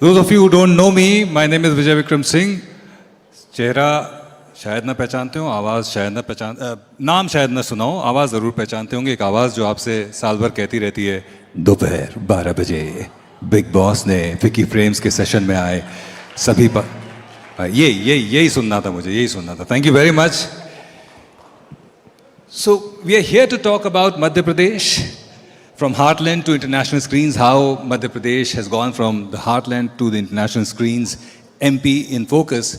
Those of you who don't know me, my name is Vijay Vikram Singh. चेहरा शायद ना पहचानते हो, आवाज़ शायद ना नाम शायद ना सुना हो, आवाज़ ज़रूर पहचानते होंगे। एक आवाज़ जो आपसे साल भर कहती रहती है, दोपहर 12 बजे बिग बॉस ने विकी फ्रेम्स के सेशन में आए सभी पर यही सुनना था मुझे, यही सुनना था। Thank you very much. So we are here to talk about Madhya Pradesh, from heartland to international screens, how Madhya Pradesh has gone from the heartland to the international screens, MP in focus.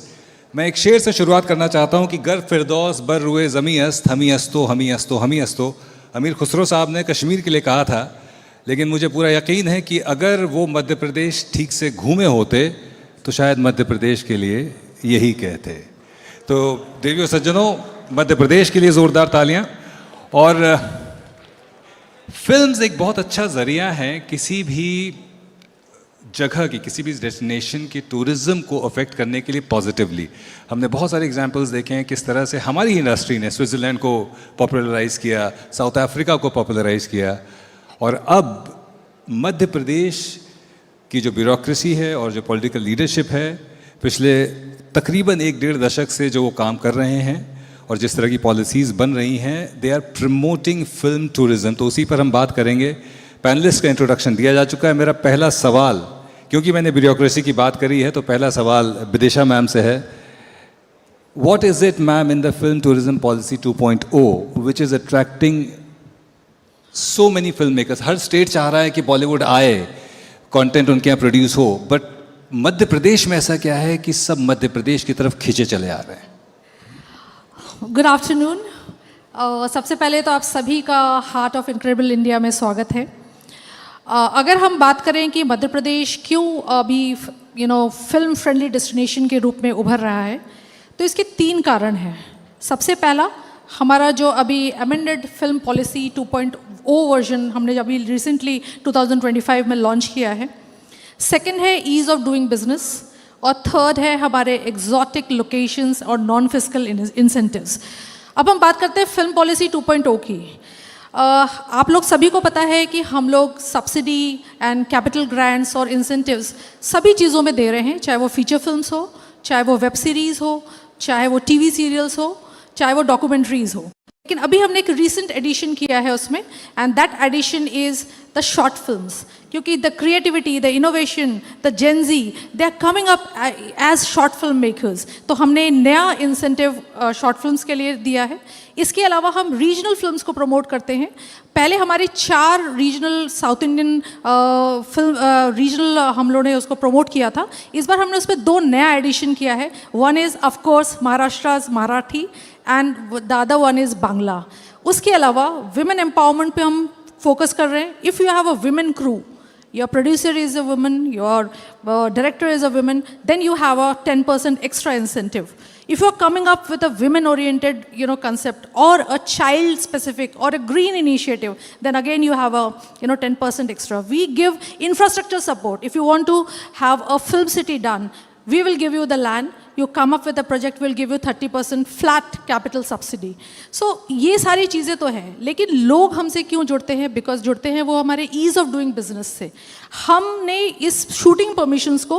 मैं एक शेर से शुरुआत करना चाहता हूँ कि गर फिरदौस बर रुए ज़मी अस्त हमी अस्तो हमी अस्तो हमी अस्तो। अमीर खुसरो साहब ने कश्मीर के लिए कहा था, लेकिन मुझे पूरा यकीन है कि अगर वो मध्य प्रदेश ठीक से घूमे होते तो शायद मध्य प्रदेश के लिए यही कहते। तो देवियों सज्जनों, मध्य प्रदेश के लिए ज़ोरदार तालियाँ। और फिल्म्स एक बहुत अच्छा ज़रिया है किसी भी जगह की, किसी भी डेस्टिनेशन की टूरिज़्म को अफेक्ट करने के लिए पॉजिटिवली। हमने बहुत सारे एग्जांपल्स देखे हैं किस तरह से हमारी इंडस्ट्री ने स्विट्ज़रलैंड को पॉपुलराइज़ किया, साउथ अफ्रीका को पॉपुलराइज़ किया, और अब मध्य प्रदेश की जो ब्यूरोक्रेसी है और जो पॉलिटिकल लीडरशिप है, पिछले तकरीबन 1-1.5 दशक से जो वो काम कर रहे हैं और जिस तरह की पॉलिसीज़ बन रही हैं, they are promoting film tourism. तो उसी पर हम बात करेंगे। पैनलिस्ट का इंट्रोडक्शन दिया जा चुका है। मेरा पहला सवाल, क्योंकि मैंने ब्यूरोक्रेसी की बात करी है, तो पहला सवाल विदिशा मैम से है। What is it ma'am in the film tourism policy 2.0 which is attracting so many film makers? Her state चाह रहा है कि बॉलीवुड आए, कंटेंट उनके यहाँ प्रोड्यूस हो, बट मध्य प्रदेश में ऐसा क्या है कि सब मध्य प्रदेश की तरफ खींचे चले आ रहे हैं? Good afternoon. सबसे पहले तो आप सभी का हार्ट ऑफ इनक्रेडिबल इंडिया में स्वागत है। अगर हम बात करें कि मध्य प्रदेश क्यों अभी फिल्म फ्रेंडली डेस्टिनेशन के रूप में उभर रहा है, तो इसके 3 कारण हैं। सबसे पहला, हमारा जो अभी अमेंडेड फिल्म पॉलिसी 2.0 वर्जन हमने अभी रिसेंटली 2025 में लॉन्च किया है। सेकेंड है ईज़ ऑफ डूइंग बिजनेस, और थर्ड है हमारे एग्जॉटिक लोकेशंस और नॉन फिजिकल इंसेंटिव्स। अब हम बात करते हैं फिल्म पॉलिसी 2.0 की। आप लोग सभी को पता है कि हम लोग सब्सिडी एंड कैपिटल ग्रांट्स और इंसेंटिव्स सभी चीज़ों में दे रहे हैं, चाहे वो फीचर फिल्म्स हो, चाहे वो वेब सीरीज़ हो, चाहे वो टीवी सीरियल्स हो, चाहे वो डॉक्यूमेंट्रीज़ हो। लेकिन अभी हमने एक रीसेंट एडिशन किया है उसमें, and that addition is the short films, क्योंकि the creativity, the innovation, the Gen Z, they are coming up as short film makers. तो हमने नया इंसेंटिव शॉर्ट फिल्म्स के लिए दिया है। इसके अलावा हम रीजनल फिल्म्स को प्रमोट करते हैं। पहले हमारे 4 regional south Indian film regional हम लोगों ने उसको प्रमोट किया था। इस बार हमने उस पर 2 नया एडिशन किया है। One is of course Maharashtra Marathi and the other one is Bangla. उसके अलावा विमेन एम्पावरमेंट पे हम फोकस कर रहे हैं। If you have a women crew, your producer is a woman, your director is a woman, then you have a 10% extra incentive. If you're coming up with a women-oriented, concept, or a child-specific, or a green initiative, then again you have a, 10% extra. We give infrastructure support. If you want to have a film city done, we will give you the land. You come up with a project, we'll give you 30% flat capital subsidy. So ये सारी चीज़ें तो हैं, लेकिन लोग हमसे क्यों जुड़ते हैं? बिकॉज जुड़ते हैं वो हमारे ईज़ ऑफ डूइंग बिजनेस से। हमने इस शूटिंग परमिशंस को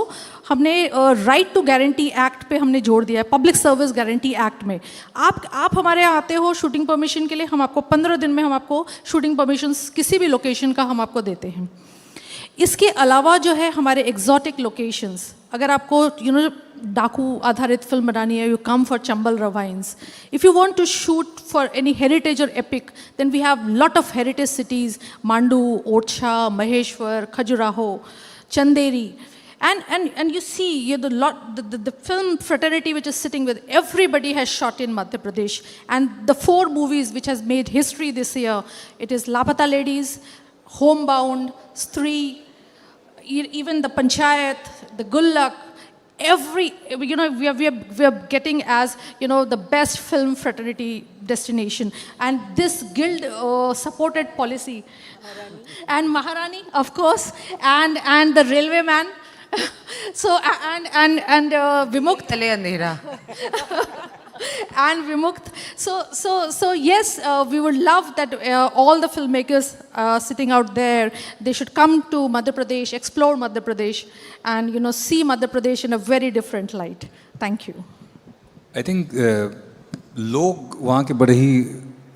हमने राइट टू गारंटी एक्ट पे हमने जोड़ दिया है, पब्लिक सर्विस गारंटी एक्ट में। आप हमारे यहाँ आते हो शूटिंग परमिशन के लिए, हम आपको 15 दिन में हम आपको शूटिंग परमिशंस किसी भी लोकेशन का हम आपको देते हैं। इसके अलावा जो है हमारे एग्जॉटिक लोकेशंस, अगर आपको डाकू आधारित फिल्म बनानी है, you come for Chambal ravines. If you want to shoot for any heritage और epic, then we have lot of heritage cities, Mandu, Orchha, Maheshwar, Khajuraho, Chanderi, and you see the film fraternity which is sitting with everybody has shot in Madhya Pradesh, and the 4 movies which has made history this year, it is Lapata Ladies, Homebound, Stree, even the Panchayat, the Gullak. We are getting as the best film fraternity destination, and this guild supported policy, and Maharani, of course, and the railway man. So and Vimukt Tale Andhera. and Vimukt. So yes, we would love that all the filmmakers sitting out there, they should come to Madhya Pradesh, explore Madhya Pradesh, and see Madhya Pradesh in a very different light. Thank you. I think लोग वहाँ के बड़े ही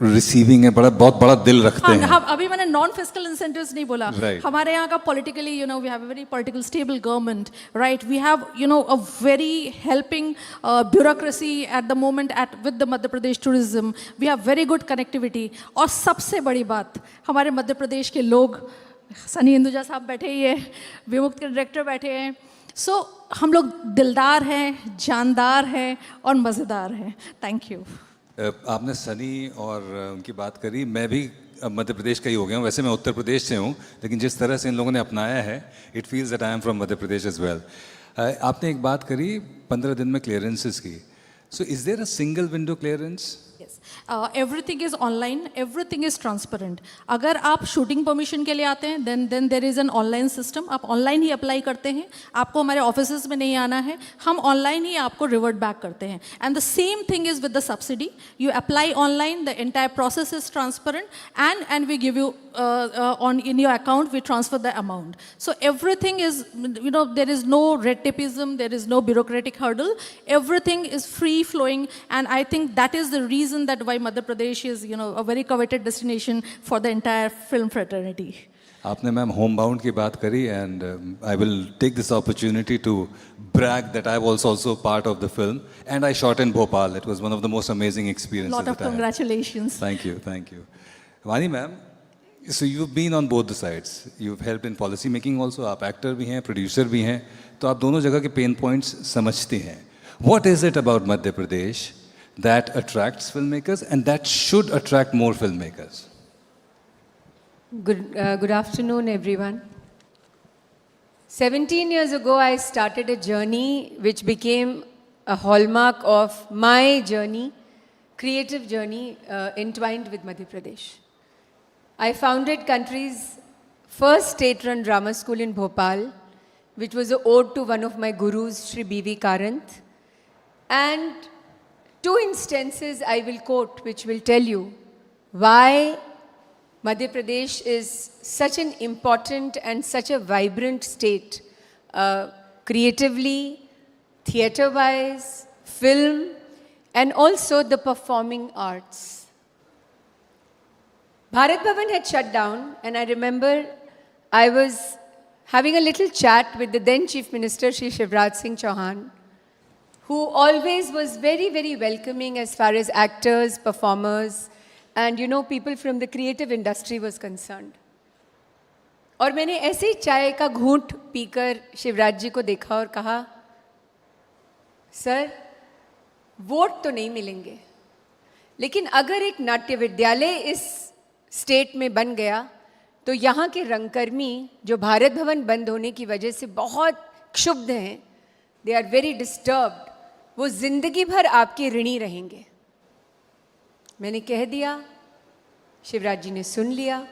receiving है, बहुत बड़ा दिल रखते हाँ, हैं. अभी मैंने नॉन फिजिकल इंसेंटिव्स नहीं बोला. Right. हमारे यहाँ का politically we have a very political stable government, right. We have a very helping bureaucracy at the moment with the Madhya Pradesh tourism. We have very good connectivity. और सबसे बड़ी बात, हमारे मध्य प्रदेश के लोग, सनी हिंदुजा साहब बैठे ही है, विमुक्त के डायरेक्टर बैठे हैं. सो हम लोग दिलदार हैं, जानदार हैं और मज़ेदार हैं. Thank you. आपने सनी और उनकी बात करी. मैं भी अब मध्य प्रदेश का ही हो गया हूँ. वैसे मैं उत्तर प्रदेश से हूँ, लेकिन जिस तरह से इन लोगों ने अपनाया है, it feels that I am from Madhya Pradesh as well. आपने एक बात करी 15 दिन में क्लियरेंसेस की. So is there a single window clearance? Yes. Everything is online, everything is transparent. अगर आप शूटिंग परमिशन के लिए आते हैं then there is an online system. आप ऑनलाइन ही अप्लाई करते हैं, आपको हमारे ऑफिस में नहीं आना है, हम ऑनलाइन ही आपको रिवर्ट बैक करते हैं. And the same thing is with the subsidy. You apply online, the entire process is transparent and we give you in your account we transfer the amount. So everything is, there is no red tapeism, there is no bureaucratic hurdle. Everything is free flowing, and I think that is the reason that why Madhya Pradesh is a very coveted destination for the entire film fraternity. आपने ma'am home bound की बात करी, and I will take this opportunity to brag that I was also part of the film, and I shot in Bhopal. It was one of the most amazing experiences. Lot of that I had. congratulations. Thank you. Vani ma'am, so you've been on both the sides. You've helped in policy making also. आप actor भी हैं, producer भी हैं, तो आप दोनों जगह के pain points समझते हैं. What is it about Madhya Pradesh that attracts filmmakers and that should attract more filmmakers? Good afternoon, everyone. 17 years ago, I started a journey which became a hallmark of my journey, creative journey entwined with Madhya Pradesh. I founded country's first state-run drama school in Bhopal, which was an ode to one of my gurus, Shri B.V. Karanth. And 2 instances I will quote, which will tell you why Madhya Pradesh is such an important and such a vibrant state, creatively, theatre-wise, film, and also the performing arts. Bharat Bhavan had shut down, and I remember I was having a little chat with the then Chief Minister, Shri Shivraj Singh Chauhan, who always was very, very welcoming as far as actors, performers, and people from the creative industry was concerned. और मैंने ऐसे ही चाय का घूंट पीकर शिवराज जी को देखा और कहा, सर, वोट तो नहीं मिलेंगे, लेकिन अगर एक नाट्य विद्यालय इस स्टेट में बन गया तो यहाँ के रंगकर्मी जो भारत भवन बंद होने की वजह से बहुत क्षुब्ध हैं, दे आर वेरी डिस्टर्ब्ड, वो जिंदगी भर आपके ऋणी रहेंगे. मैंने कह दिया, शिवराज जी ने सुन लिया.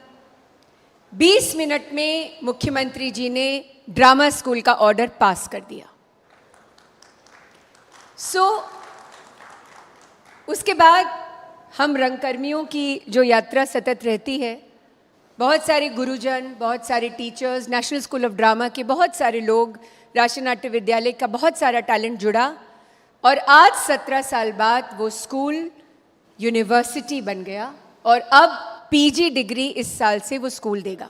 20 मिनट में मुख्यमंत्री जी ने ड्रामा स्कूल का ऑर्डर पास कर दिया. उसके बाद हम रंगकर्मियों की जो यात्रा सतत रहती है, बहुत सारे गुरुजन, बहुत सारे teachers, national school of drama के बहुत सारे लोग, राष्ट्रीय नाट्य विद्यालय का बहुत सारा टैलेंट जुड़ा, और आज 17 साल बाद वो स्कूल यूनिवर्सिटी बन गया, और अब पीजी डिग्री इस साल से वो स्कूल देगा.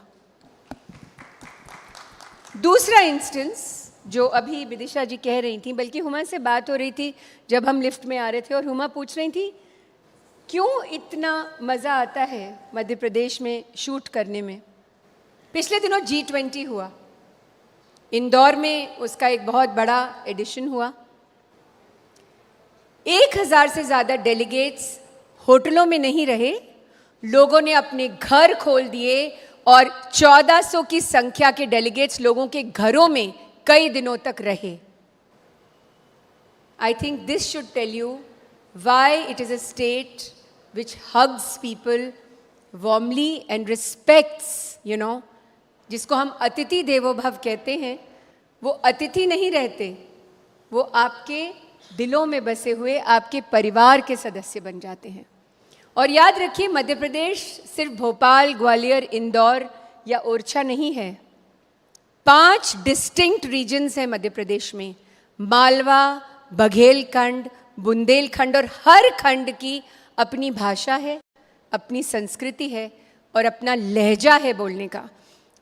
दूसरा इंस्टेंस जो अभी विदिशा जी कह रही थी, बल्कि हुमा से बात हो रही थी जब हम लिफ्ट में आ रहे थे, और हुमा पूछ रही थी क्यों इतना मज़ा आता है मध्य प्रदेश में शूट करने में. पिछले दिनों G20 हुआ, इंदौर में उसका एक बहुत बड़ा एडिशन हुआ. 1000 से ज़्यादा डेलीगेट्स होटलों में नहीं रहे, लोगों ने अपने घर खोल दिए, और 1400 की संख्या के डेलीगेट्स लोगों के घरों में कई दिनों तक रहे. I think this should tell you why it is a state which hugs people warmly and respects, जिसको हम अतिथि देवो भव कहते हैं. वो अतिथि नहीं रहते, वो आपके दिलों में बसे हुए आपके परिवार के सदस्य बन जाते हैं। और याद रखिए, मध्य प्रदेश सिर्फ भोपाल, ग्वालियर, इंदौर या ओरछा नहीं है। 5 डिस्टिंक्ट रीजन्स हैं मध्य प्रदेश में, मालवा, बघेलखंड, बुंदेलखंड, और हर खंड की अपनी भाषा है, अपनी संस्कृति है और अपना लहजा है बोलने का।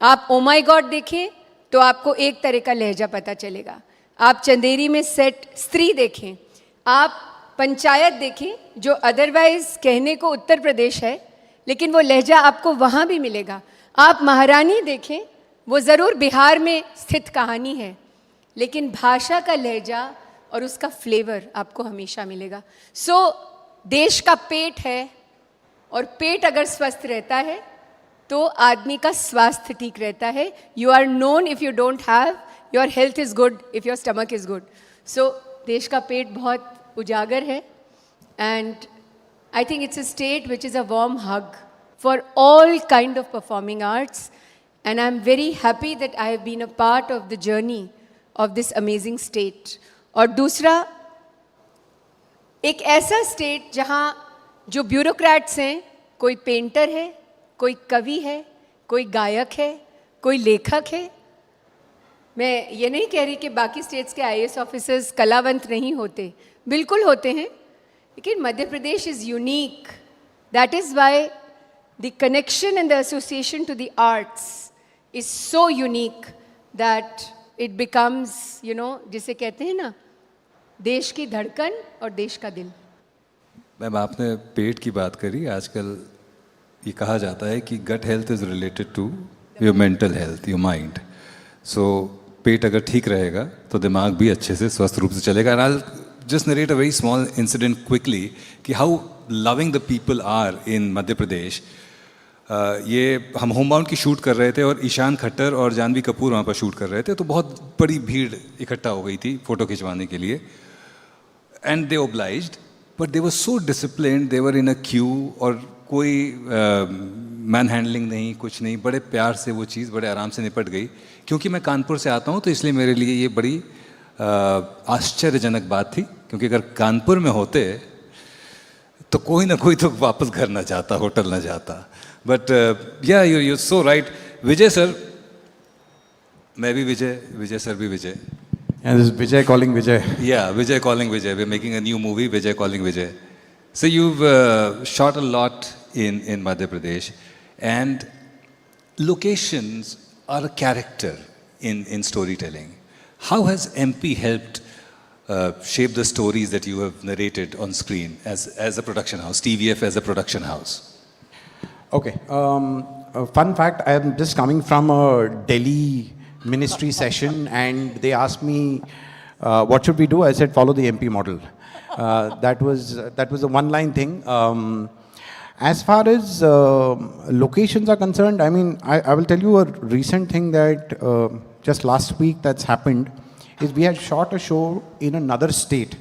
आप ओ माय गॉड देखें तो आपको एक तरह का लहजा पता चलेगा। आप चंदेरी में सेट स्त्री देखें, आप पंचायत देखें जो अदरवाइज कहने को उत्तर प्रदेश है लेकिन वो लहजा आपको वहाँ भी मिलेगा। आप महारानी देखें, वो ज़रूर बिहार में स्थित कहानी है लेकिन भाषा का लहजा और उसका फ्लेवर आपको हमेशा मिलेगा। सो देश का पेट है और पेट अगर स्वस्थ रहता है तो आदमी का स्वास्थ्य ठीक रहता है। You are known if you don't have, your health is good if your stomach is good. So देश का पेट बहुत उजागर है and I think it's a state which is a warm hug for all kind of performing arts and I am very happy that I have been a part of the journey of this amazing state. और दूसरा, एक ऐसा state जहाँ जो bureaucrats हैं, कोई painter है, कोई कवि है, कोई गायक है, कोई लेखक है। मैं ये नहीं कह रही कि बाकी स्टेट्स के आईएएस ऑफिसर्स कलावंत नहीं होते, बिल्कुल होते हैं, लेकिन Madhya Pradesh is unique. That is why the connection and the association to the arts is so unique that it becomes, you know, जिसे कहते हैं ना, देश की धड़कन और देश का दिल। मैम, आपने पेट की बात करी। आजकल ये कहा जाता है कि gut health is related to your mental health, your mind. So पेट अगर ठीक रहेगा तो दिमाग भी अच्छे से स्वस्थ रूप से चलेगा। And I just narrate a very small incident quickly कि how loving the people are in Madhya Pradesh. ये हम होमबाउंड की शूट कर रहे थे और ईशान खट्टर और जानवी कपूर वहाँ पर शूट कर रहे थे, तो बहुत बड़ी भीड़ इकट्ठा हो गई थी फ़ोटो खिंचवाने के लिए। And they obliged but they were so disciplined, they were in a Q, और कोई मैन हैंडलिंग नहीं, कुछ नहीं, बड़े प्यार से वो चीज़ बड़े आराम से निपट गई। क्योंकि मैं कानपुर से आता हूँ तो इसलिए मेरे लिए ये बड़ी आश्चर्यजनक बात थी, क्योंकि अगर कानपुर में होते तो कोई ना कोई तो वापस घर ना जाता, होटल ना जाता। बट या you so right. Vijay sir, मैं भी विजय, विजय सर भी विजय। And this is Vijay calling Vijay. Yeah, Vijay calling Vijay. We're making a new movie, Vijay calling Vijay. So you've shot a lot in Madhya Pradesh, and locations are a character in storytelling. How has MP helped shape the stories that you have narrated on screen as a production house, TVF as a production house? Okay. A fun fact, I am just coming from a Delhi ministry session and they asked me, what should we do? I said, follow the MP model. That was a one-line thing. As far as locations are concerned, I mean, I will tell you a recent thing that just last week that's happened is we had shot a show in another state.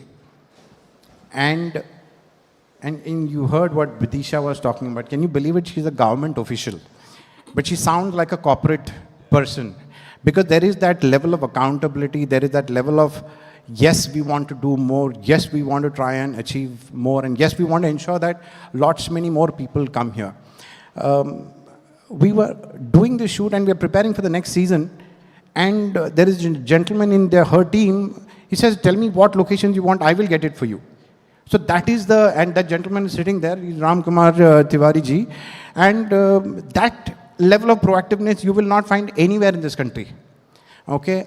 And you heard what Vidisha was talking about. Can you believe it? She's a government official. But she sounds like a corporate person. Because there is that level of accountability, there is that level of, yes, we want to do more, yes, we want to try and achieve more, and yes, we want to ensure that many more people come here. We were doing the shoot and we are preparing for the next season, and there is a gentleman in her team, he says, tell me what locations you want, I will get it for you. So that is and that gentleman is sitting there, he's Ram Kumar Tiwari ji, and that level of proactiveness you will not find anywhere in this country. Okay.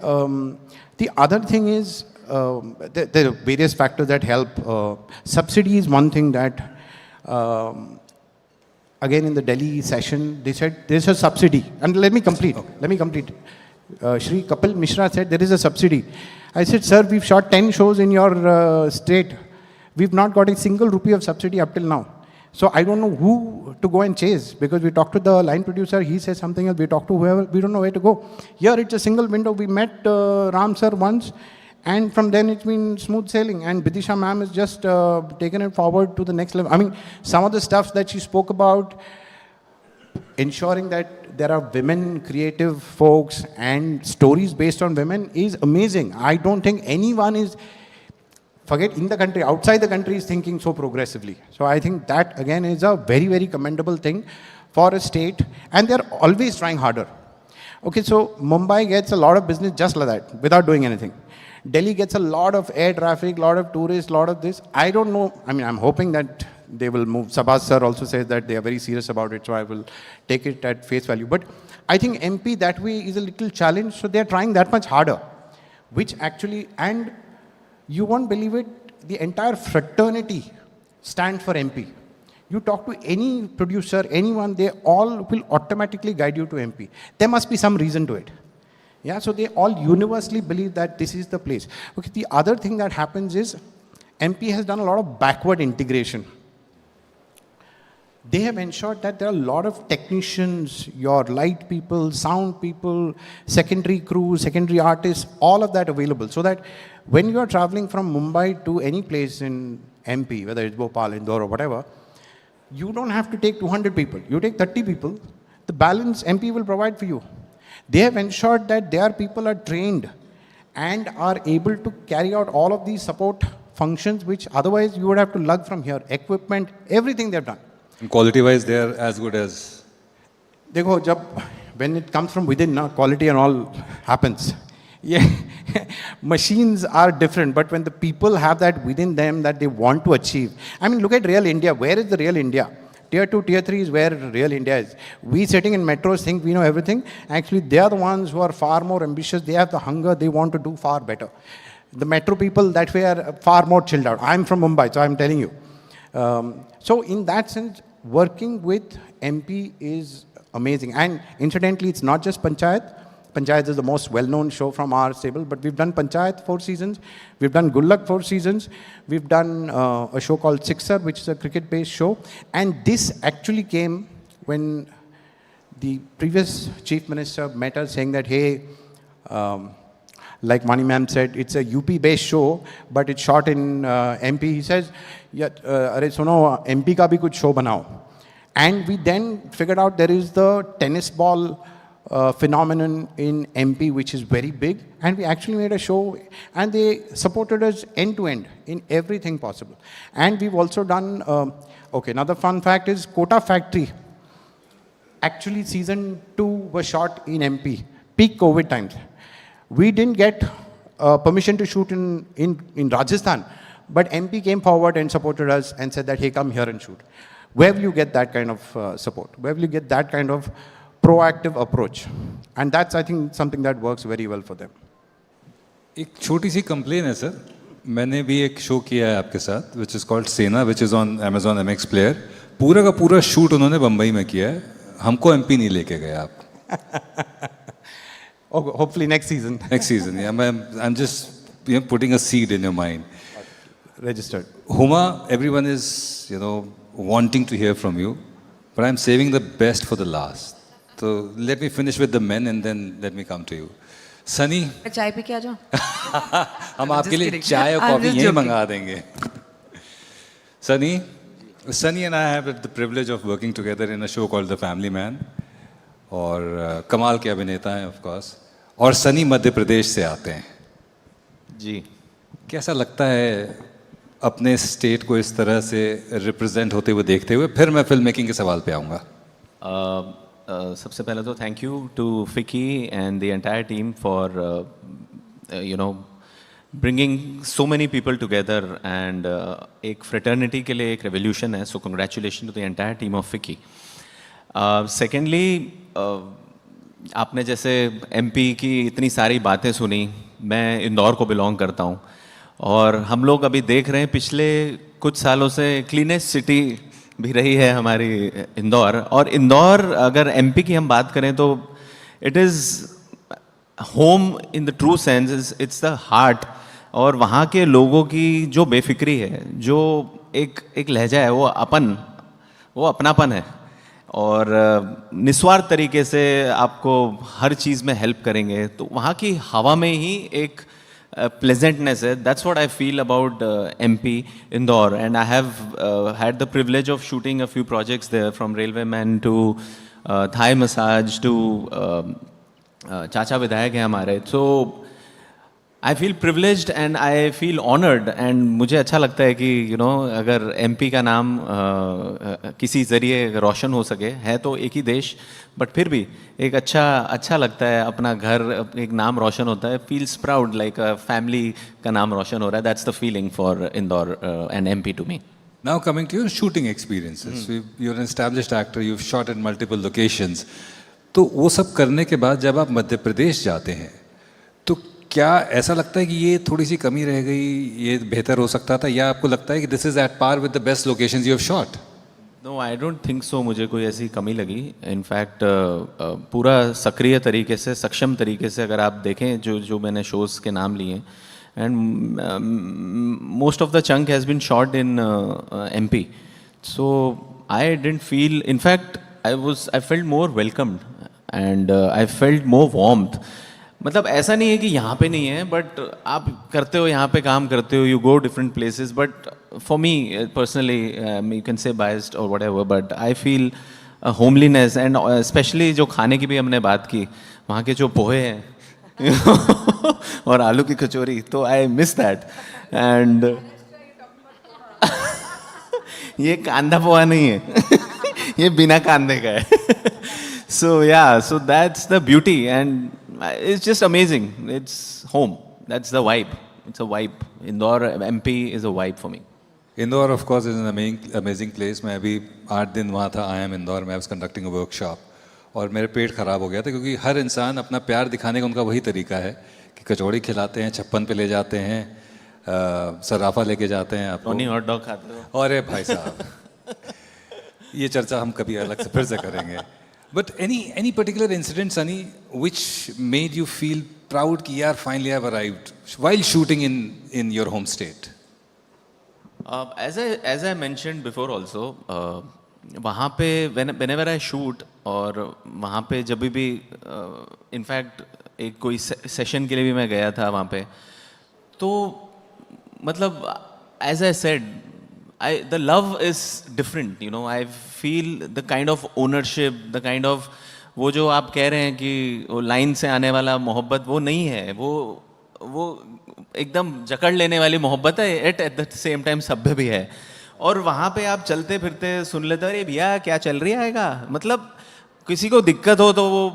The other thing is there are various factors that help. Subsidy is one thing that, again in the Delhi session, they said there's a subsidy. And let me complete. Okay. Let me complete. Shri Kapil Mishra said there is a subsidy. I said, sir, we've shot 10 shows in your state. We've not got a single rupee of subsidy up till now. So I don't know who to go and chase, because we talked to the line producer, he says something else, we talked to whoever, we don't know where to go. Here it's a single window. We met Ram sir once, and from then it's been smooth sailing. And Vidisha ma'am has just taken it forward to the next level. I mean, some of the stuff that she spoke about, ensuring that there are women creative folks and stories based on women is amazing. I don't think anyone is Forget in the country, outside the country is thinking so progressively. So I think that again is a very, very commendable thing for a state, and they're always trying harder. Okay, so Mumbai gets a lot of business just like that, without doing anything. Delhi gets a lot of air traffic, lot of tourists, lot of this. I don't know, I mean, I'm hoping that they will move. Sabas sir also says that they are very serious about it, so I will take it at face value. But I think MP that way is a little challenge, so they're trying that much harder, which actually, and you won't believe it, the entire fraternity stands for MP. You talk to any producer, anyone, they all will automatically guide you to MP. There must be some reason to it. Yeah, so they all universally believe that this is the place. Okay, the other thing that happens is MP has done a lot of backward integration. They have ensured that there are a lot of technicians, your light people, sound people, secondary crew, secondary artists, all of that available. So that when you are traveling from Mumbai to any place in MP, whether it's Bhopal, Indore or whatever, you don't have to take 200 people. You take 30 people, the balance MP will provide for you. They have ensured that their people are trained and are able to carry out all of these support functions, which otherwise you would have to lug from here. Equipment, everything they've done. And quality-wise, they are as good as... When it comes from within, quality and all happens. Yeah, machines are different, but when the people have that within them that they want to achieve. I mean, look at real India. Where is the real India? Tier 2, Tier 3 is where real India is. We sitting in metros think we know everything. Actually, they are the ones who are far more ambitious. They have the hunger. They want to do far better. The metro people that way are far more chilled out. I'm from Mumbai, so I'm telling you. So in that sense, working with MP is amazing. And incidentally, it's not just Panchayat. Panchayat is the most well-known show from our stable, but we've done Panchayat 4 seasons. We've done Good Luck 4 seasons. We've done a show called Sixer, which is a cricket-based show. And this actually came when the previous chief minister met us saying that, hey, like Mani ma'am said, it's a UP-based show, but it's shot in MP. He says, yeah, arey suno, MP ka bhi kuch show banao. And we then figured out there is the tennis ball phenomenon in MP, which is very big. And we actually made a show, and they supported us end to end in everything possible. And we've also done, okay, another fun fact is Kota Factory. Actually, season 2 was shot in MP, peak COVID times. We didn't get permission to shoot in Rajasthan, but MP came forward and supported us and said that, hey, come here and shoot. Where will you get that kind of support? Where will you get that kind of proactive approach? And that's, I think, something that works very well for them. एक छोटी सी complain है sir, मैंने भी एक show किया है आपके साथ, which is called सेना, which is on Amazon MX Player. पूरा का पूरा शूट उन्होंने बम्बई में किया है, हमको MP नहीं लेके गए आप. Oh, hopefully next season. Next season, yeah. I'm just putting a seed in your mind. Registered. Huma, everyone is wanting to hear from you, but I'm saving the best for the last. So let me finish with the men and then let me come to you. Sunny, चाय P के आ जाओ. हम आपके लिए चाय और coffee यहीं मंगा देंगे. Sunny and I have the privilege of working together in a show called The Family Man. और कमाल के अभिनेता हैं of course. और सनी मध्य प्रदेश से आते हैं. जी. कैसा लगता है अपने स्टेट को इस तरह से रिप्रेजेंट होते हुए देखते हुए? फिर मैं फिल्म मेकिंग के सवाल पे आऊँगा. सबसे पहले तो thank you to FICCI and the entire team for bringing so many people together and एक फ्रेटर्निटी के लिए एक रेवोल्यूशन है. So congratulation to the entire team of FICCI. Secondly आपने जैसे एमपी की इतनी सारी बातें सुनी. मैं इंदौर को बिलोंग करता हूँ और हम लोग अभी देख रहे हैं पिछले कुछ सालों से क्लीनेस्ट सिटी भी रही है हमारी इंदौर. और इंदौर अगर एमपी की हम बात करें तो it is home in the true sense, it's the heart. और वहाँ के लोगों की जो बेफिक्री है, जो एक लहजा है, वो अपनापन है और निस्वार्थ तरीके से आपको हर चीज़ में हेल्प करेंगे. तो वहाँ की हवा में ही एक pleasantness है. That's what I feel about MP Indore, and I have had the privilege of shooting a few projects there, from Railwayman to Thai Massage to चाचा विधायक हैं हमारे. So I feel privileged and I feel honoured and मुझे अच्छा लगता है कि अगर एमपी का नाम किसी ज़रिए रोशन हो सके, है तो एक ही देश बट फिर भी एक अच्छा लगता है, अपना घर एक नाम रोशन होता है, feels proud like a family का नाम रोशन हो रहा है. That's the feeling for Indore and MP to me. Now coming to your shooting experiences, you're an established actor, you've shot in multiple locations. तो वो सब करने के बाद जब आप मध्य प्रदेश जाते हैं, तो क्या ऐसा लगता है कि ये थोड़ी सी कमी रह गई, ये बेहतर हो सकता था, या आपको लगता है कि this is at par with the best locations you have shot? No, I don't think so. मुझे कोई ऐसी कमी लगी. इनफैक्ट पूरा सक्रिय तरीके से, सक्षम तरीके से अगर आप देखें जो मैंने शोज़ के नाम लिए, and most of the chunk has been shot in MP. So I didn't feel, in fact I felt more welcomed and I felt more warmth. मतलब ऐसा नहीं है कि यहाँ पे नहीं है, बट आप करते हो, यहाँ पे काम करते हो, you go different places, but for me personally you can say biased और whatever, but I feel homeliness and specially जो खाने की भी हमने बात की, वहाँ के जो पोहे हैं और आलू की कचौरी, तो आई मिस दैट. एंड ये कांदा पोहा नहीं है ये बिना कांदे का है. सो या, so that's the beauty and it's just amazing. It's home. That's the vibe. It's a vibe. Indore MP is a vibe for me. Indore of course is an amazing place. मैं अभी 8 दिन वहाँ था. I am Indore. मैं was conducting a workshop और मेरे पेट ख़राब हो गया था, क्योंकि हर इंसान अपना प्यार दिखाने का उनका वही तरीका है कि कचौड़ी खिलाते हैं, 56 पे ले जाते हैं, सराफा लेके जाते हैं आपको. टोनी हॉट डॉग खाते हो? अरे भाई साहब ये चर्चा हम कभी अलग से फिर से करेंगे. But any particular incident Sunny which made you feel proud कि यार finally I have arrived while shooting in your home state? As I mentioned before also, वहाँ पे whenever I shoot, और वहाँ पे जब भी इनफैक्ट एक कोई सेशन के लिए भी मैं गया था वहाँ पे, तो मतलब as I said, the love is different, I feel the kind of ownership, the kind of वो जो आप कह रहे हैं कि वो लाइन से आने वाला मोहब्बत वो नहीं है, वो एकदम जकड़ लेने वाली मोहब्बत है, एट द सेम टाइम सभ्य भी है. और वहाँ पे आप चलते फिरते सुन लेते, अरे भैया क्या चल रही आएगा, मतलब किसी को दिक्कत हो तो वो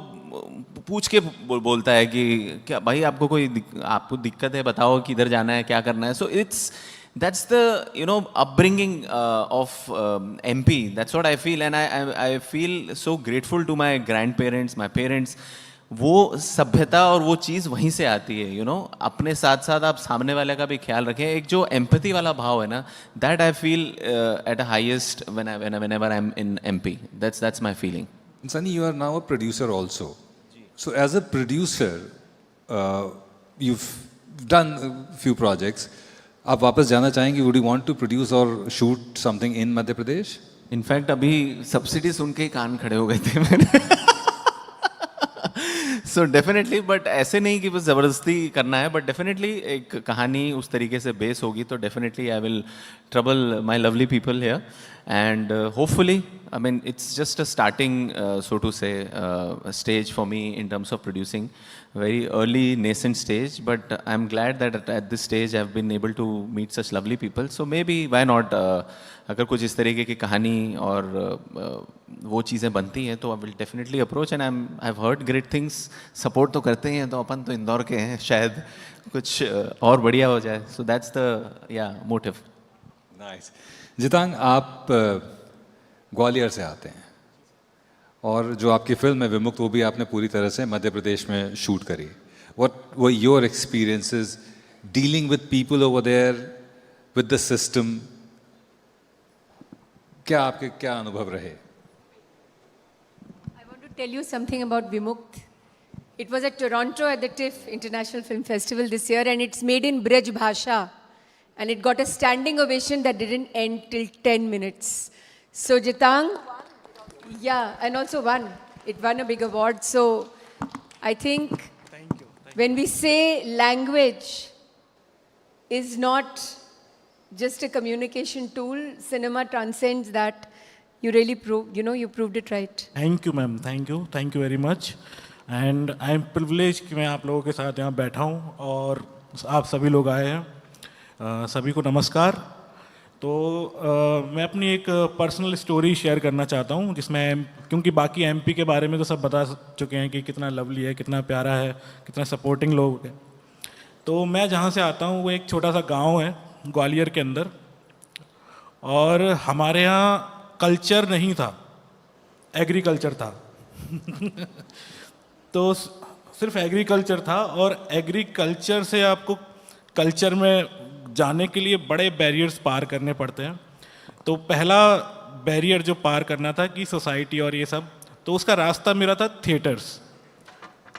पूछ के बोलता है कि क्या भाई आपको दिक्कत है, बताओ किधर जाना है, क्या करना है. सो that's the upbringing of MP. That's what I feel, and I feel so grateful to my grandparents, my parents. वो सभ्यता और वो चीज़ वहीं से आती है. अपने साथ साथ आप सामने वाले का भी ख्याल रखें. एक जो एम्पैथी वाला भाव है ना, that I feel at a highest whenever I'm in MP. That's my feeling. Sunny, you are now a producer also. So as a producer, you've done a few projects. आप वापस जाना चाहेंगे? Would you want to produce or shoot something in Madhya Pradesh? In fact अभी subsidy सुन के ही कान खड़े हो गए थे मैंने. सो डेफिनेटली, बट ऐसे नहीं कि बस ज़बरदस्ती करना है, बट डेफिनेटली एक कहानी उस तरीके से बेस होगी तो definitely I will trouble my lovely people here and hopefully, I mean, it's just a starting, so to say, stage for me in terms of producing. Very early, nascent stage, but I'm glad that at this stage I've been able to meet such lovely people. So maybe why not? अगर कुछ इस तरीके की कहानी और वो चीज़ें बनती हैं तो I will definitely approach, and I've heard great things. Support तो करते हैं, तो अपन तो इंदौर के हैं, शायद कुछ और बढ़िया हो जाए. So that's the motive. Nice. जितांग, आप ग्वालियर से आते हैं और जो आपकी फिल्म है विमुक्त, वो भी आपने पूरी तरह से मध्य प्रदेश में शूट करी. What were your experiences dealing with people over there, with the system? क्या अनुभव रहे? I want to tell you something about Vimukt. It was at Toronto at the TIFF International Film Festival this year, and it's made in Braj Bhasha, and it got a standing ovation that didn't end till 10 minutes. So Jitang, and also it won a big award. So I think when we say language is not just a communication tool, cinema transcends that. You really you proved it right. Thank you, ma'am. Thank you very much. And I am privileged कि मैं आप लोगों के साथ यहाँ बैठा हूँ और आप सभी लोग आए हैं, सभी को नमस्कार। तो मैं अपनी एक पर्सनल स्टोरी शेयर करना चाहता हूँ, जिसमें क्योंकि बाकी एमपी के बारे में तो सब बता चुके हैं कि कितना लवली है, कितना प्यारा है, कितना सपोर्टिंग लोग हैं। तो मैं जहाँ से आता हूँ वो एक छोटा सा गांव है ग्वालियर के अंदर, और हमारे यहाँ कल्चर नहीं था, एग्रीकल्चर था। तो सिर्फ एग्रीकल्चर था, और एग्रीकल्चर से आपको कल्चर में जाने के लिए बड़े बैरियर्स पार करने पड़ते हैं। तो पहला बैरियर जो पार करना था कि सोसाइटी और ये सब, तो उसका रास्ता मेरा था थिएटर्स।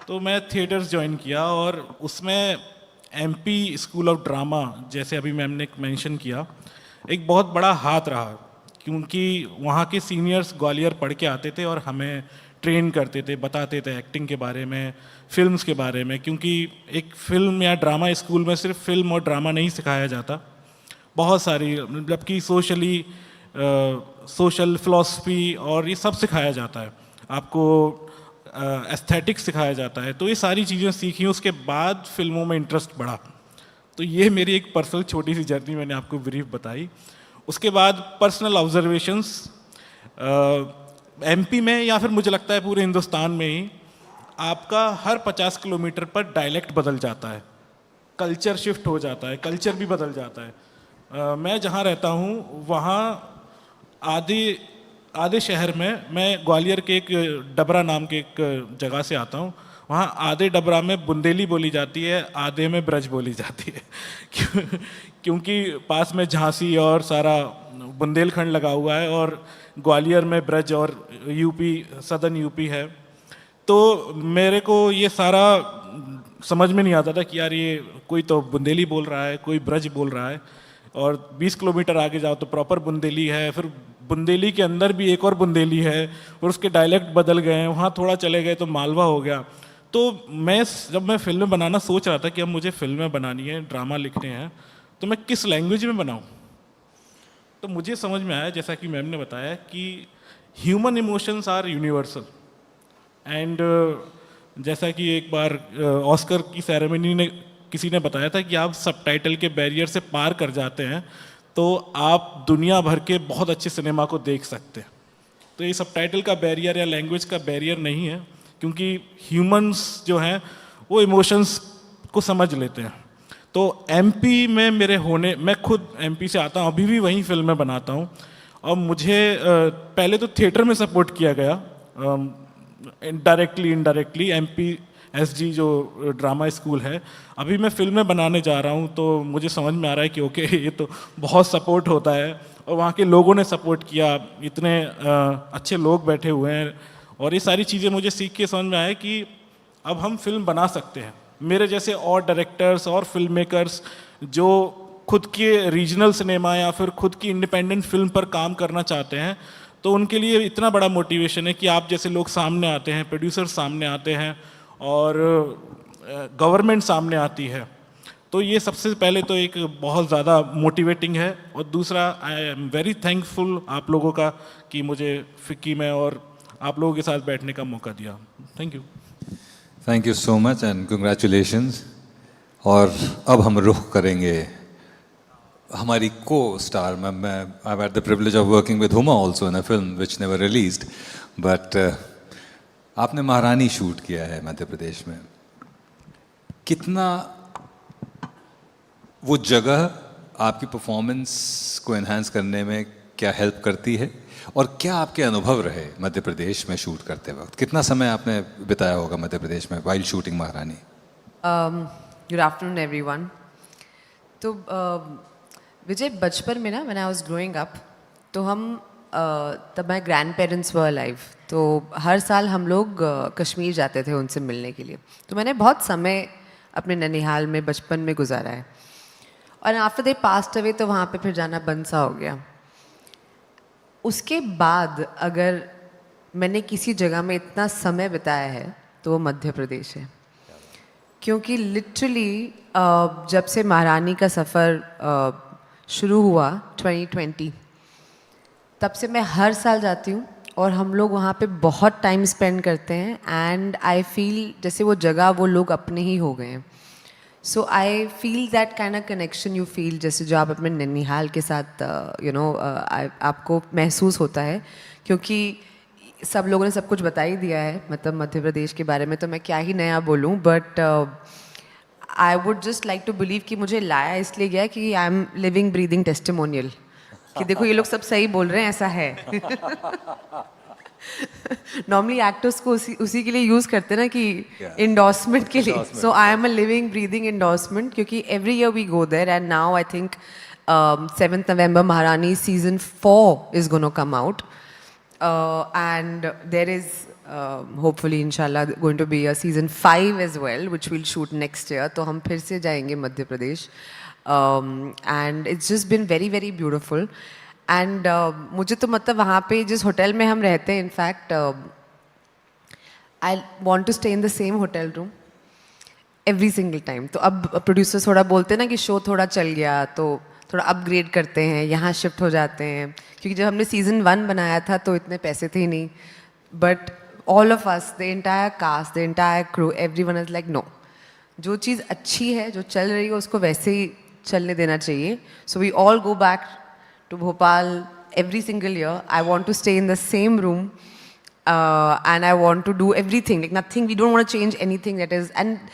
तो मैं थिएटर्स ज्वाइन किया, और उसमें एमपी स्कूल ऑफ ड्रामा, जैसे अभी मैम ने मेंशन किया, एक बहुत बड़ा हाथ रहा, क्योंकि वहाँ के सीनियर्स ग्वालियर पढ़ के आते थे और हमें ट्रेन करते थे, बताते थे एक्टिंग के बारे में, फिल्म्स के बारे में। क्योंकि एक फिल्म या ड्रामा स्कूल में सिर्फ फिल्म और ड्रामा नहीं सिखाया जाता, बहुत सारी मतलब कि सोशल फिलॉसफी और ये सब सिखाया जाता है आपको, एस्थेटिक्स सिखाया जाता है। तो ये सारी चीज़ें सीखी, उसके बाद फिल्मों में इंटरेस्ट बढ़ा। तो ये मेरी एक पर्सनल छोटी सी जर्नी मैंने आपको ब्रीफ बताई। उसके बाद पर्सनल ऑब्जर्वेशंस, एमपी में या फिर मुझे लगता है पूरे हिंदुस्तान में ही आपका हर 50 किलोमीटर पर डायलेक्ट बदल जाता है, कल्चर शिफ्ट हो जाता है, कल्चर भी बदल जाता है। मैं जहाँ रहता हूँ वहाँ आधे शहर में, मैं ग्वालियर के एक डबरा नाम के एक जगह से आता हूँ, वहाँ आधे डबरा में बुंदेली बोली जाती है, आधे में ब्रज बोली जाती है। क्योंकि पास में झांसी और सारा बुंदेलखंड लगा हुआ है, और ग्वालियर में ब्रज और यूपी, सदर्न यूपी है। तो मेरे को ये सारा समझ में नहीं आता था कि यार ये कोई तो बुंदेली बोल रहा है, कोई ब्रज बोल रहा है, और 20 किलोमीटर आगे जाओ तो प्रॉपर बुंदेली है, फिर बुंदेली के अंदर भी एक और बुंदेली है, और उसके डायलेक्ट बदल गए हैं, वहाँ थोड़ा चले गए तो मालवा हो गया। तो जब मैं फिल्में बनाना सोच रहा था कि अब मुझे फिल्में बनानी है, ड्रामा लिखने हैं, तो मैं किस लैंग्वेज में बनाऊँ, तो मुझे समझ में आया, जैसा कि मैम ने बताया, कि human emotions are universal. And जैसा कि एक बार ऑस्कर की सेरेमनी ने किसी ने बताया था कि आप सबटाइटल के बैरियर से पार कर जाते हैं तो आप दुनिया भर के बहुत अच्छे सिनेमा को देख सकते हैं। तो ये सबटाइटल का बैरियर या लैंग्वेज का बैरियर नहीं है, क्योंकि ह्यूमंस जो हैं वो इमोशंस को समझ लेते हैं। तो एमपी में मैं खुद एमपी से आता हूँ, अभी भी वहीं फिल्में बनाता हूँ, और मुझे पहले तो थिएटर में सपोर्ट किया गया, डायरेक्टली इनडायरेक्टली, एमपी एसजी जो ड्रामा स्कूल है। अभी मैं फिल्में बनाने जा रहा हूँ, तो मुझे समझ में आ रहा है कि ओके, ये तो बहुत सपोर्ट होता है, और वहाँ के लोगों ने सपोर्ट किया, इतने अच्छे लोग बैठे हुए हैं, और ये सारी चीज़ें मुझे सीख के समझ में आया कि अब हम फिल्म बना सकते हैं। मेरे जैसे और डायरेक्टर्स और फिल्म मेकर्स जो खुद के रीजनल सिनेमा या फिर खुद की इंडिपेंडेंट फिल्म पर काम करना चाहते हैं, तो उनके लिए इतना बड़ा मोटिवेशन है कि आप जैसे लोग सामने आते हैं, प्रोड्यूसर्स सामने आते हैं, और गवर्नमेंट सामने आती है। तो ये सबसे पहले तो एक बहुत ज़्यादा मोटिवेटिंग है, और दूसरा आई एम वेरी थैंकफुल आप लोगों का कि मुझे फिक्की में और आप लोगों के साथ बैठने का मौका दिया। Thank you. Thank you so much and congratulations. और अब हम रुख करेंगे हमारी को स्टार, मैं I had the privilege of working with Huma also in a film which never released, but आपने महारानी शूट किया है मध्य प्रदेश में। कितना वो जगह आपकी परफॉर्मेंस को एनहांस करने में क्या हेल्प करती है, और क्या आपके अनुभव रहे मध्य प्रदेश में शूट करते वक्त? कितना समय आपने बिताया होगा मध्य प्रदेश में वाइल शूटिंग महारानी? Good afternoon everyone. तो विजय, बचपन में ना, when I was growing up, तो हम तब my grand parents were alive, तो हर साल हम लोग कश्मीर जाते थे उनसे मिलने के लिए। तो मैंने बहुत समय अपने ननिहाल में बचपन में गुजारा है, और आफ्टर दे पास्ट अवे तो वहाँ पे फिर जाना बंद सा हो गया। उसके बाद अगर मैंने किसी जगह में इतना समय बिताया है तो वो मध्य प्रदेश है, क्योंकि लिटरली जब से महारानी का सफ़र शुरू हुआ 2020, तब से मैं हर साल जाती हूँ, और हम लोग वहाँ पे बहुत टाइम स्पेंड करते हैं, एंड आई फील जैसे वो जगह वो लोग अपने ही हो गए हैं। So I feel that kind of connection you feel, जैसे जो आप अपने ननिहाल के साथ आपको महसूस होता है, क्योंकि सब लोगों ने सब कुछ बता ही दिया है मतलब मध्य प्रदेश के बारे में, तो मैं क्या ही नया बोलूँ. But I would just like to believe कि मुझे लाया इसलिए गया कि I am living breathing testimonial कि देखो ये लोग सब सही बोल रहे हैं, ऐसा है. नॉर्मली एक्टर्स को उसी के लिए यूज़ करते हैं ना कि इंडोर्समेंट के लिए. So I am a living breathing endorsement, क्योंकि every year we go there and now I think 7th November Maharani season 4 is going to come out. And there is hopefully inshallah going to be a season 5 as well, which we'll shoot next year. तो हम फिर से जाएंगे Madhya Pradesh. And it's just been very very beautiful. And मुझे तो मतलब वहाँ पे जिस होटल में हम रहते हैं, in fact I want to stay in the same hotel room every single time. तो अब प्रोड्यूसर थोड़ा बोलते हैं ना कि शो थोड़ा चल गया तो थोड़ा अपग्रेड करते हैं, यहाँ शिफ्ट हो जाते हैं, क्योंकि जब हमने सीज़न 1 बनाया था तो इतने पैसे थे ही नहीं. But all of us, the entire cast, the entire crew, everyone is like no, जो चीज़ अच्छी है, जो चल रही है, उसको वैसे ही चलने देना चाहिए. So we all go back to Bhopal every single year. I want to stay in the same room and I want to do everything, like nothing, we don't want to change anything that is. And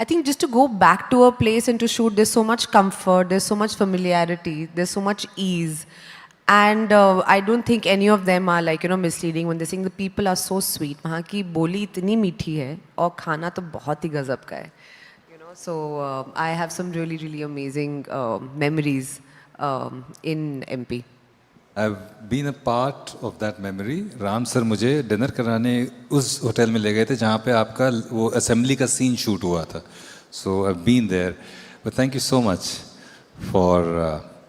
I think just to go back to a place and to shoot, there's so much comfort, there's so much familiarity, there's so much ease. And I don't think any of them are like, misleading when they saying the people are so sweet. वहाँ की बोली इतनी मीठी है और खाना तो बहुत ही गजब का है. So I have some really really amazing memories in MP. I've been a part of that memory. Ram sir मुझे डिनर कराने उस होटल में ले गए थे जहाँ पे आपका वो असेंबली का सीन शूट हुआ था. So I've been there. But thank you so much for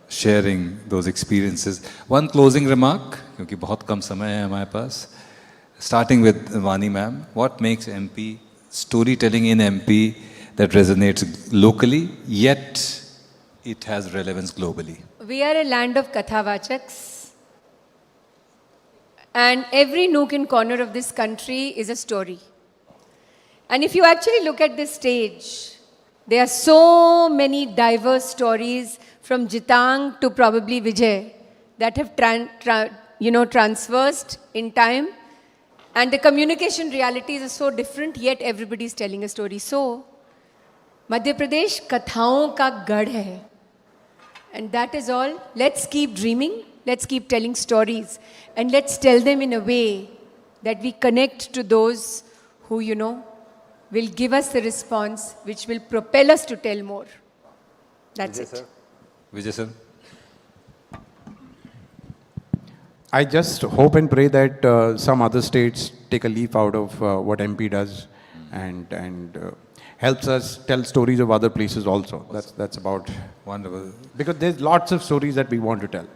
sharing those experiences. One closing remark, क्योंकि बहुत कम समय है हमारे पास. Starting with Vani ma'am, what makes MP storytelling in MP that resonates locally yet it has relevance globally? We are a land of Kathavachaks. And every nook and corner of this country is a story. And if you actually look at this stage, there are so many diverse stories from Jitang to probably Vijay that have transversed in time. And the communication realities are so different, yet everybody is telling a story. So, Madhya Pradesh kathaon ka gad hai. And that is all. Let's keep dreaming, let's keep telling stories, and let's tell them in a way that we connect to those who, will give us the response which will propel us to tell more. That's it. Vijay sir. I just hope and pray that some other states take a leaf out of what MP does and helps us tell stories of other places also. That's about Wonderful. because there's lots of stories that we want to tell.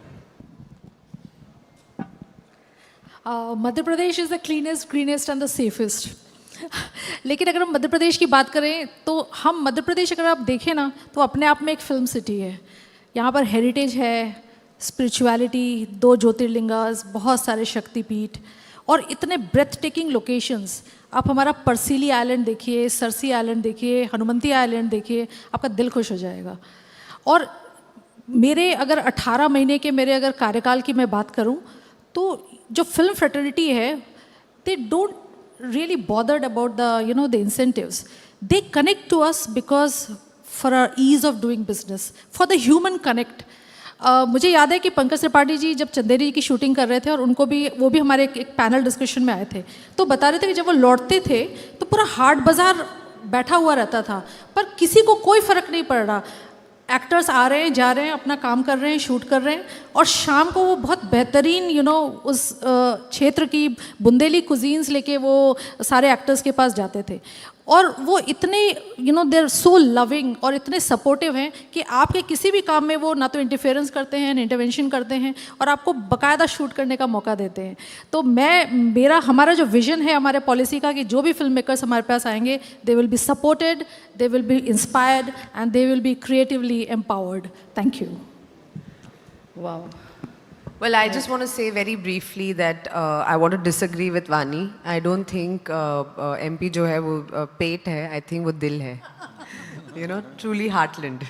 Madhya Pradesh is the cleanest greenest and the safest. लेकिन अगर हम मध्य प्रदेश की बात करें तो हम मध्य प्रदेश अगर आप देखें ना तो अपने आप में एक फिल्म सिटी है. यहाँ पर हेरिटेज है, स्पिरिचुअलिटी, 2 ज्योतिर्लिंगास, बहुत सारे शक्तिपीठ और इतने ब्रेथ टेकिंग लोकेशंस. आप हमारा परसीली आइलैंड देखिए, सरसी आइलैंड देखिए, हनुमंती आइलैंड देखिए, आपका दिल खुश हो जाएगा. और मेरे अगर 18 महीने के मेरे अगर कार्यकाल की मैं बात करूं तो जो फिल्म फ्रेटर्निटी है, they don't really bothered about the the incentives. They connect to us because for our ease of doing business, for the human connect. मुझे याद है कि पंकज त्रिपाठी जी जब चंदेरी की शूटिंग कर रहे थे और उनको भी वो भी हमारे एक पैनल डिस्कशन में आए थे, तो बता रहे थे कि जब वो लौटते थे तो पूरा हाट बाज़ार बैठा हुआ रहता था, पर किसी को कोई फ़र्क नहीं पड़ रहा. एक्टर्स आ रहे हैं, जा रहे हैं, अपना काम कर रहे हैं, शूट कर रहे हैं, और शाम को वो बहुत बेहतरीन उस क्षेत्र की बुंदेली कुजीन्स लेके वो सारे एक्टर्स के पास जाते थे. और वो इतने दे आर सो लविंग और इतने सपोर्टिव हैं कि आपके किसी भी काम में वो ना तो इंटरफेरेंस करते हैं, ना इंटरवेंशन करते हैं, और आपको बाकायदा शूट करने का मौका देते हैं. तो हमारा जो विजन है हमारे पॉलिसी का कि जो भी फिल्म मेकर्स हमारे पास आएंगे, they will be supported, they will be inspired and they will be creatively empowered. Thank you. Wow. Well, I just want to say very briefly that I want to disagree with Vani. I don't think MP जो है वो पेट है, I think वो दिल है. you know, truly heartland.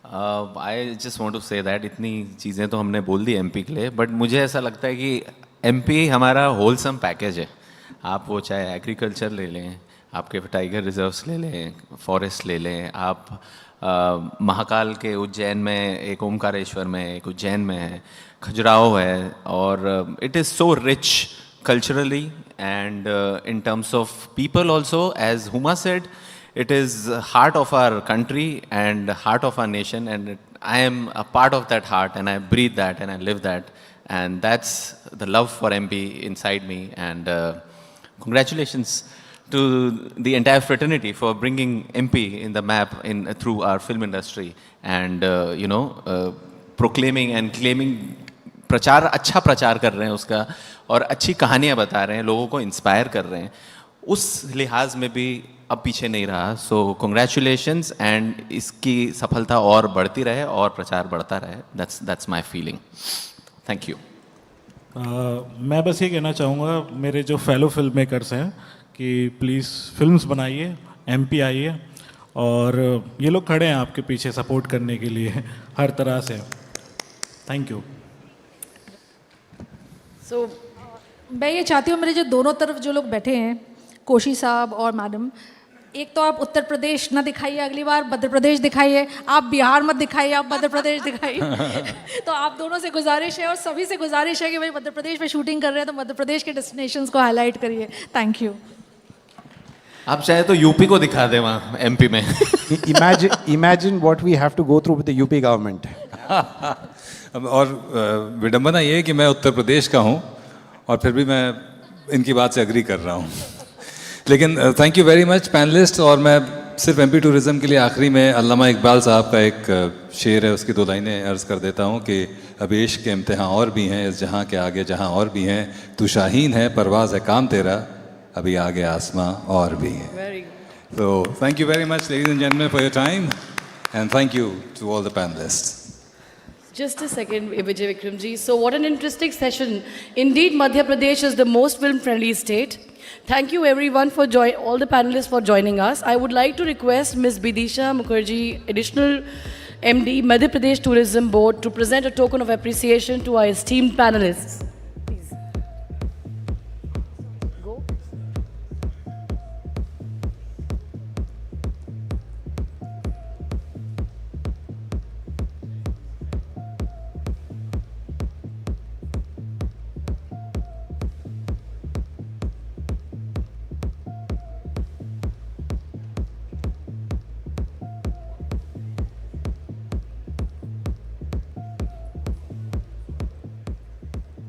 I just want to say that इतनी चीज़ें तो हमने बोल दी एमपी के लिए, बट मुझे ऐसा लगता है कि एमपी हमारा होलसम पैकेज है. आप वो चाहे एग्रीकल्चर ले लें, आपके टाइगर रिजर्व्स ले लें, फॉरेस्ट ले लें, आप महाकाल के उज्जैन में, एक ओमकारेश्वर में, एक उज्जैन में है, खजुराहो है, और it is so rich culturally and in terms of people also, as Huma said, it is heart of our country and heart of our nation, and I am a part of that heart, and I breathe that and I live that, and that's the love for MP inside me. And congratulations to the entire fraternity for bringing MP in the map in through our film industry, and proclaiming and claiming. प्रचार, अच्छा प्रचार कर रहे हैं उसका, और अच्छी कहानियाँ बता रहे हैं, लोगों को इंस्पायर कर रहे हैं. उस लिहाज में भी अब पीछे नहीं रहा. सो कॉन्ग्रेचुलेशंस, एंड इसकी सफलता और बढ़ती रहे और प्रचार बढ़ता रहे. That's my feeling. Thank you. मैं बस ये कहना चाहूँगा मेरे जो फेलो फिल्म मेकर्स हैं कि प्लीज़ फिल्म्स बनाइए, एमपी आइए, और ये लोग खड़े हैं आपके पीछे सपोर्ट करने के लिए हर तरह से. Thank you. मैं ये चाहती हूँ, मेरे जो दोनों तरफ जो लोग बैठे हैं, कोशी साहब और मैडम, एक तो आप उत्तर प्रदेश ना दिखाइए, अगली बार मध्य प्रदेश दिखाइए. आप बिहार मत दिखाइए, आप मध्य प्रदेश दिखाइए. तो आप दोनों से गुजारिश है, और सभी से गुजारिश है कि भाई मध्य प्रदेश में शूटिंग कर रहे हैं तो मध्य प्रदेश के डेस्टिनेशंस को हाईलाइट करिए. Thank you. आप चाहे तो यूपी को दिखा दें वहाँ एमपी में. Imagine what we have to go through with the UP government. और विडंबना ये है कि मैं उत्तर प्रदेश का हूँ और फिर भी मैं इनकी बात से एग्री कर रहा हूँ. लेकिन thank you very much panelist. और मैं सिर्फ एमपी टूरिज़्म के लिए आखिरी में अल्लामा इकबाल साहब का एक शेर है, उसकी 2 लाइनें अर्ज़ कर देता हूँ कि अब इश्क के इम्तिहान और भी हैं, इस जहाँ के आगे जहाँ और भी हैं, तू शाहीन है परवाज़ है काम तेरा, अभी आगे आसमां और भी हैं. तो thank you very much ladies and gentleman for your time, and thank you to all the panelists. Just a second, Vijay Vikramji. So what an interesting session. Indeed, Madhya Pradesh is the most film-friendly state. Thank you everyone for all the panelists for joining us. I would like to request Ms. Bidisha Mukherjee, Additional MD, Madhya Pradesh Tourism Board, to present a token of appreciation to our esteemed panelists.